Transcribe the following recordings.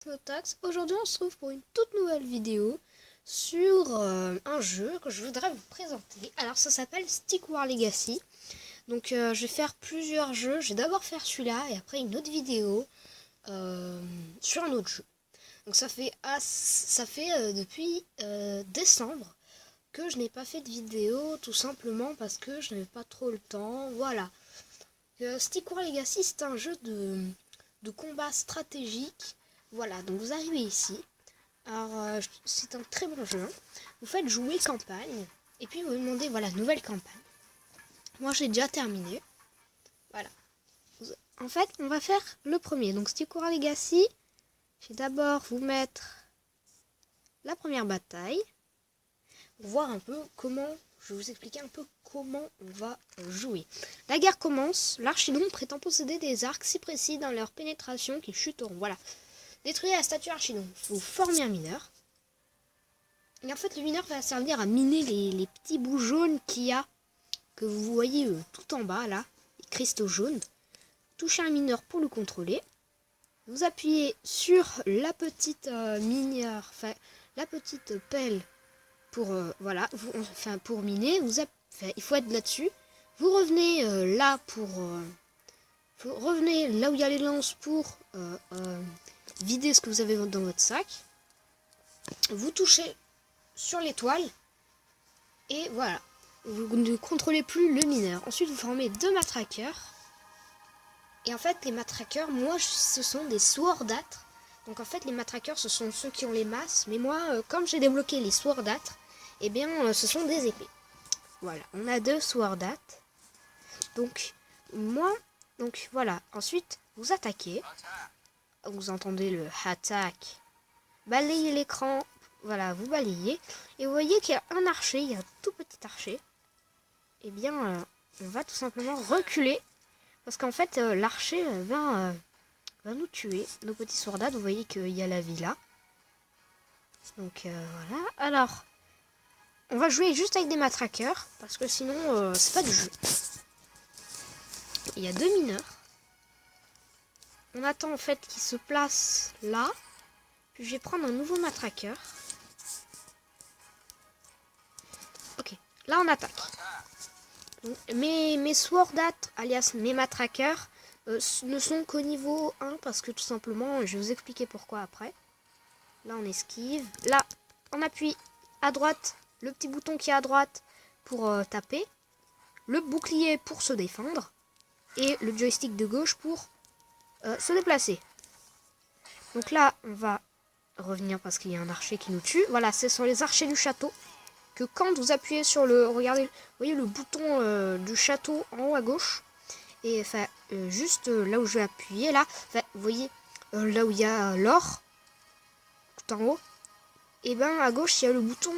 Notax. Aujourd'hui on se retrouve pour une toute nouvelle vidéo sur un jeu que je voudrais vous présenter. Alors ça s'appelle Stick War Legacy. Donc je vais faire plusieurs jeux. Je vais d'abord faire celui-là et après une autre vidéo sur un autre jeu. Donc ça fait depuis décembre que je n'ai pas fait de vidéo, tout simplement parce que je n'avais pas trop le temps. Voilà. Stick War Legacy, c'est un jeu de combat stratégique. Voilà, donc vous arrivez ici. Alors, c'est un très bon jeu. Vous faites jouer campagne. Et puis vous demandez, voilà, nouvelle campagne. Moi, j'ai déjà terminé. Voilà. En fait, on va faire le premier. Donc, Stick War Legacy. Je vais d'abord vous mettre la première bataille. Pour voir un peu comment... Je vais vous expliquer un peu comment on va jouer. La guerre commence. L'archidon prétend posséder des arcs si précis dans leur pénétration qu'ils chuteront. Voilà. Détruisez la statue archidon. Vous formez un mineur. Et en fait, le mineur va servir à miner les petits bouts jaunes qu'il y a, que vous voyez tout en bas, là, les cristaux jaunes. Touchez un mineur pour le contrôler. Vous appuyez sur la petite minière, enfin, la petite pelle pour, voilà, pour miner. Il faut être là-dessus. Vous revenez là pour... vous revenez là où il y a les lances pour... videz ce que vous avez dans votre sac. Vous touchez sur l'étoile. Et voilà. Vous ne contrôlez plus le mineur. Ensuite, vous formez deux matraqueurs. Et en fait, les matraqueurs, moi, ce sont des swordâtres. Donc en fait, les matraqueurs, ce sont ceux qui ont les masses. Mais moi, comme j'ai débloqué les swordâtres, eh bien, ce sont des épées. Voilà. On a deux swordâtres. Donc, donc voilà. Ensuite, vous attaquez. Vous entendez le attaque. Balayez l'écran. Voilà, vous balayez. Et vous voyez qu'il y a un archer. Il y a un tout petit archer. Eh bien, on va tout simplement reculer. Parce qu'en fait, l'archer va nous tuer. Nos petits soldats, vous voyez qu'il y a la villa. Donc voilà. Alors, on va jouer juste avec des matraqueurs. Parce que sinon, c'est pas du jeu. Il y a deux mineurs. On attend en fait qu'il se place là. Puis je vais prendre un nouveau matraqueur. Ok, là on attaque. Donc, mes swordâtres, alias mes matraqueurs, ne sont qu'au niveau 1 parce que tout simplement, je vais vous expliquer pourquoi après. Là on esquive. Là, on appuie à droite, le petit bouton qui est à droite pour taper. Le bouclier pour se défendre. Et le joystick de gauche pour... se déplacer. Donc là, on va revenir parce qu'il y a un archer qui nous tue. Voilà, ce sont les archers du château. Que quand vous appuyez sur le... Regardez, vous voyez le bouton du château en haut à gauche. Et enfin, juste là où je vais appuyer, là. Enfin, vous voyez, là où il y a l'or. Tout en haut. Et bien à gauche, il y a le bouton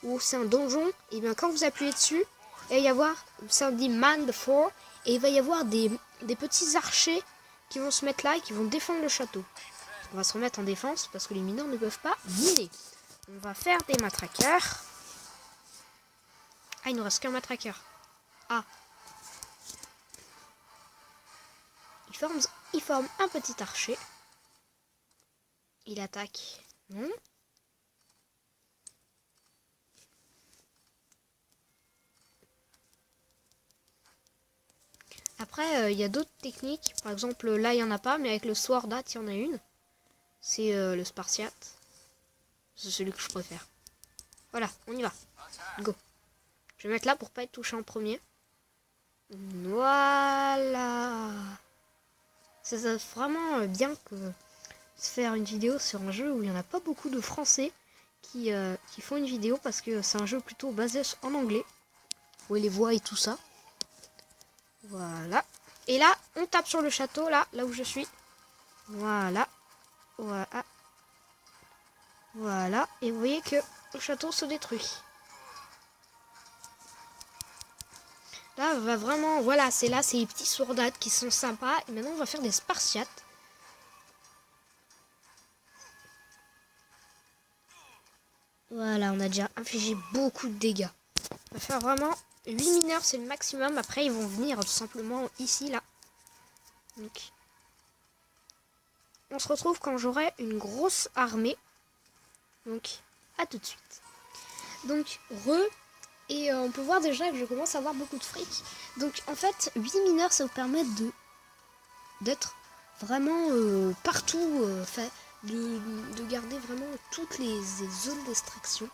où c'est un donjon. Et bien quand vous appuyez dessus, il va y avoir... Ça dit Man the Four. Et il va y avoir des petits archers qui vont se mettre là et qui vont défendre le château. On va se remettre en défense parce que les mineurs ne peuvent pas miner. On va faire des matraqueurs. Ah, il nous reste qu'un matraqueur. Ah. Il forme un petit archer. Il attaque. Non. Après, il y a d'autres techniques. Par exemple, là, il n'y en a pas, mais avec le Swordat, il y en a une. C'est le Spartiate. C'est celui que je préfère. Voilà, on y va. Go. Je vais mettre là pour pas être touché en premier. Voilà. Ça serait vraiment bien que faire une vidéo sur un jeu où il n'y en a pas beaucoup de Français qui font une vidéo parce que c'est un jeu plutôt basé en anglais. Où les voix et tout ça. Voilà. Et là, on tape sur le château, là où je suis. Voilà. Voilà. Voilà. Et vous voyez que le château se détruit. Là, va vraiment... Voilà, c'est les petits sourdats qui sont sympas. Et maintenant, on va faire des spartiates. Voilà, on a déjà infligé beaucoup de dégâts. On va faire vraiment 8 mineurs, c'est le maximum. Après, ils vont venir tout simplement ici, là. Donc, on se retrouve quand j'aurai une grosse armée. Donc, à tout de suite. Donc, et on peut voir déjà que je commence à avoir beaucoup de fric. Donc, en fait, 8 mineurs, ça vous permet d'être vraiment partout, de garder vraiment toutes les zones d'extraction.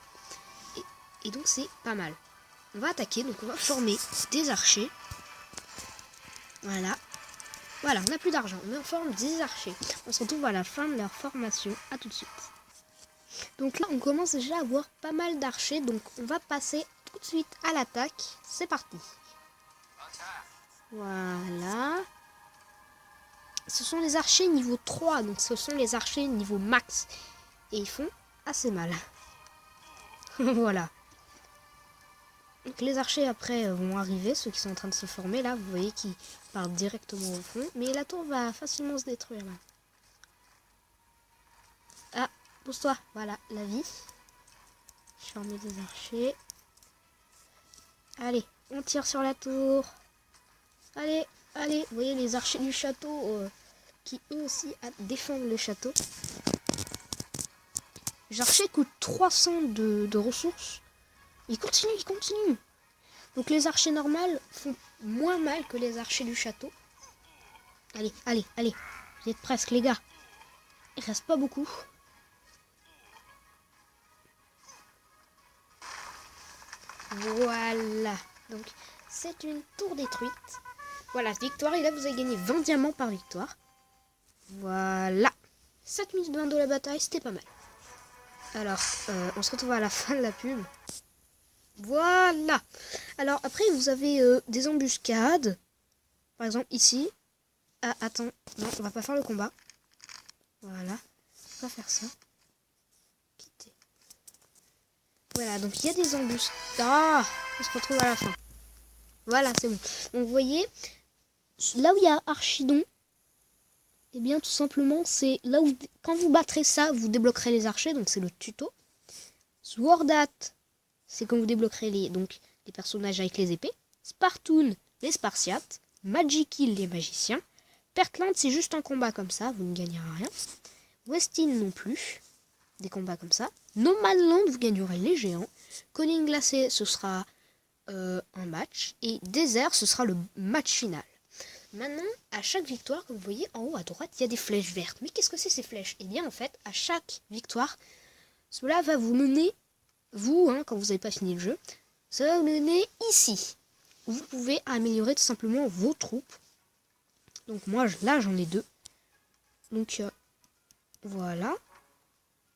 Et donc, c'est pas mal. On va attaquer, donc on va former des archers. Voilà. Voilà, on n'a plus d'argent. On forme des archers. On se retrouve à la fin de leur formation. À tout de suite. Donc là, on commence déjà à avoir pas mal d'archers. Donc on va passer tout de suite à l'attaque. C'est parti. Voilà. Ce sont les archers niveau 3. Donc ce sont les archers niveau max. Et ils font assez mal. Voilà. Donc les archers après vont arriver, ceux qui sont en train de se former là, vous voyez qu'ils partent directement au fond. Mais la tour va facilement se détruire là. Ah, pousse-toi, voilà, la vie. Je forme des archers. Allez, on tire sur la tour. Allez, allez, vous voyez les archers du château qui eux aussi défendent le château. Les archers coûtent 300 de ressources. Ils continuent. Donc les archers normales font moins mal que les archers du château. Allez. Vous êtes presque les gars. Il reste pas beaucoup. Voilà. Donc c'est une tour détruite. Voilà, victoire. Et là vous avez gagné 20 diamants par victoire. Voilà. 7 minutes 20 de la bataille, c'était pas mal. Alors, on se retrouve à la fin de la pub. Voilà. Alors après vous avez des embuscades. Par exemple ici. Ah attends, non on va pas faire le combat. Voilà. On va faire ça. Quitter. Voilà, donc il y a des embuscades. Ah, on se retrouve à la fin. Voilà, c'est bon. Donc vous voyez, là où il y a Archidon, eh bien tout simplement c'est là où quand vous battrez ça, vous débloquerez les archers, donc c'est le tuto. Swordat, c'est quand vous débloquerez les personnages avec les épées. Spartoon, les Spartiates. Magikil, les magiciens. Pertland, c'est juste un combat comme ça, vous ne gagnerez rien. Westin non plus, des combats comme ça. Nomadland, vous gagnerez les géants. Colline glacée, ce sera un match. Et désert, ce sera le match final. Maintenant, à chaque victoire, comme vous voyez en haut à droite, il y a des flèches vertes. Mais qu'est-ce que c'est ces flèches? Eh bien en fait, à chaque victoire, cela va vous mener, quand vous n'avez pas fini le jeu, ça va vous mener ici. Où vous pouvez améliorer tout simplement vos troupes. Donc moi, là, j'en ai 2. Donc voilà.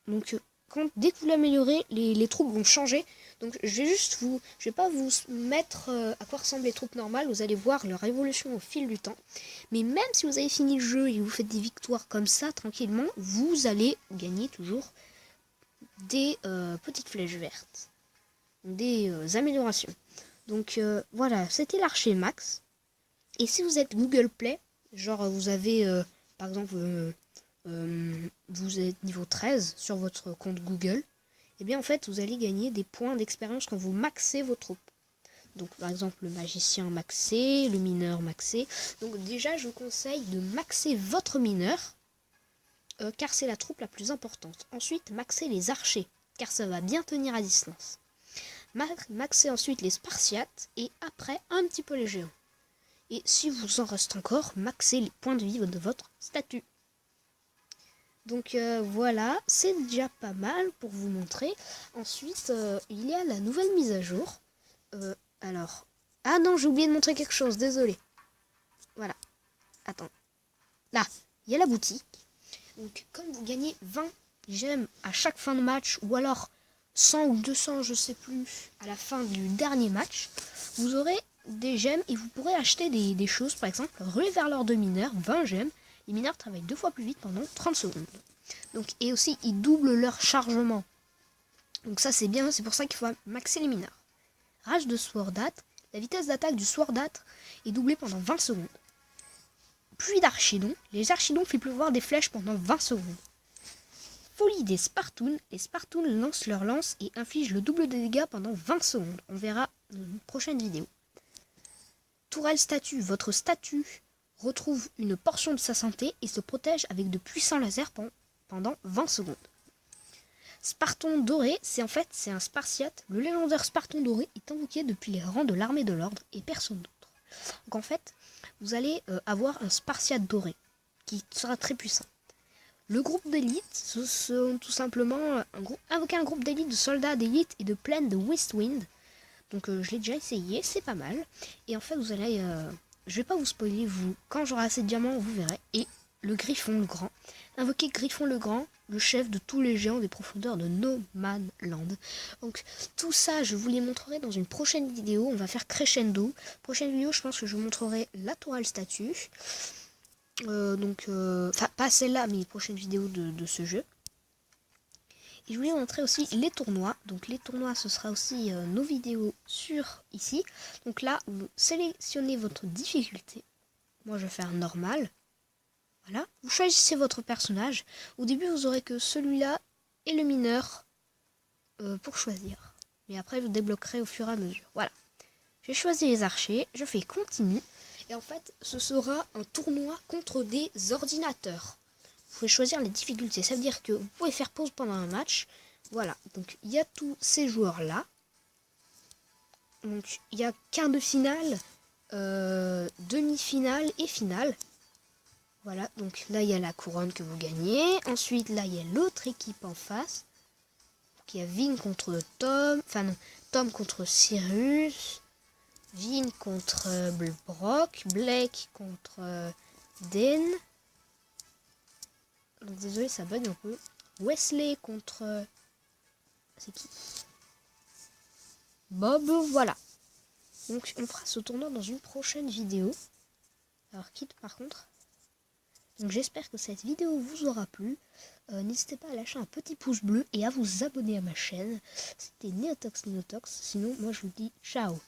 Donc dès que vous l'améliorez, les troupes vont changer. Donc je vais pas vous mettre à quoi ressemblent les troupes normales. Vous allez voir leur évolution au fil du temps. Mais même si vous avez fini le jeu et vous faites des victoires comme ça tranquillement, vous allez gagner toujours des petites flèches vertes, des améliorations. Donc voilà, c'était l'archer max. Et si vous êtes Google Play, genre vous avez par exemple vous êtes niveau 13 sur votre compte Google, et bien en fait vous allez gagner des points d'expérience quand vous maxez vos troupes. Donc par exemple le magicien maxé, le mineur maxé. Donc déjà je vous conseille de maxer votre mineur, car c'est la troupe la plus importante. Ensuite maxer les archers, car ça va bien tenir à distance. Maxer ensuite les Spartiates, et après un petit peu les géants. Et si vous en reste encore, maxez les points de vie de votre statut. Donc voilà, c'est déjà pas mal pour vous montrer. Ensuite, il y a la nouvelle mise à jour. Ah non, j'ai oublié de montrer quelque chose, désolé. Voilà, attends. Là, il y a la boutique. Donc comme vous gagnez 20 gemmes à chaque fin de match, ou alors 100 ou 200, je sais plus, à la fin du dernier match, vous aurez des gemmes et vous pourrez acheter des choses, par exemple, ruer vers l'or de mineurs, 20 gemmes. Les mineurs travaillent 2 fois plus vite pendant 30 secondes. Donc, et aussi, ils doublent leur chargement. Donc ça, c'est bien, c'est pour ça qu'il faut maxer les mineurs. Rage de Swordat, la vitesse d'attaque du Swordat est doublée pendant 20 secondes. Pluie d'Archidon, les Archidons font pleuvoir des flèches pendant 20 secondes. Folie des Spartoons, les Spartoons lancent leur lance et infligent le double de dégâts pendant 20 secondes. On verra dans une prochaine vidéo. Tourelle statue, votre statue retrouve une portion de sa santé et se protège avec de puissants lasers pendant 20 secondes. Sparton doré, c'est un Spartiate. Le légendaire Sparton doré est invoqué depuis les rangs de l'armée de l'ordre et personne d'autre. Donc en fait, vous allez avoir un Spartiate doré qui sera très puissant. Le groupe d'élite, ce sont tout simplement invoquer un groupe d'élite de soldats d'élite et de plaines de Westwind. Donc je l'ai déjà essayé, c'est pas mal. Et en fait, vous allez... je vais pas vous spoiler, quand j'aurai assez de diamants, vous verrez. Et le Griffon le Grand. Invoquer Griffon le Grand, le chef de tous les géants des profondeurs de No Man Land. Donc tout ça, je vous les montrerai dans une prochaine vidéo. On va faire crescendo. Prochaine vidéo, je pense que je vous montrerai la tourelle statue. Enfin, pas celle-là, mais une prochaine vidéo de ce jeu. Et je voulais vous montrer aussi les tournois. Donc les tournois, ce sera aussi nos vidéos sur ici. Donc là, vous sélectionnez votre difficulté. Moi, je vais faire normal. Voilà. Vous choisissez votre personnage. Au début, vous aurez que celui-là et le mineur pour choisir. Mais après, vous débloquerez au fur et à mesure. Voilà. J'ai choisi les archers. Je fais continue. Et en fait, ce sera un tournoi contre des ordinateurs. Vous pouvez choisir les difficultés. Ça veut dire que vous pouvez faire pause pendant un match. Voilà. Donc, il y a tous ces joueurs-là. Donc, il y a quart de finale, demi-finale et finale. Voilà. Donc, là, il y a la couronne que vous gagnez. Ensuite, là, il y a l'autre équipe en face. Donc, il y a Vin contre Tom. Enfin, non. Tom contre Cyrus. Vin contre Brock. Blake contre Den. Donc, désolé, ça bug un peu. Wesley contre... c'est qui? Bob, voilà. Donc, on fera ce tournoi dans une prochaine vidéo. Alors, quitte par contre. Donc, j'espère que cette vidéo vous aura plu. N'hésitez pas à lâcher un petit pouce bleu et à vous abonner à ma chaîne. C'était Neotox. Sinon, moi, je vous dis ciao.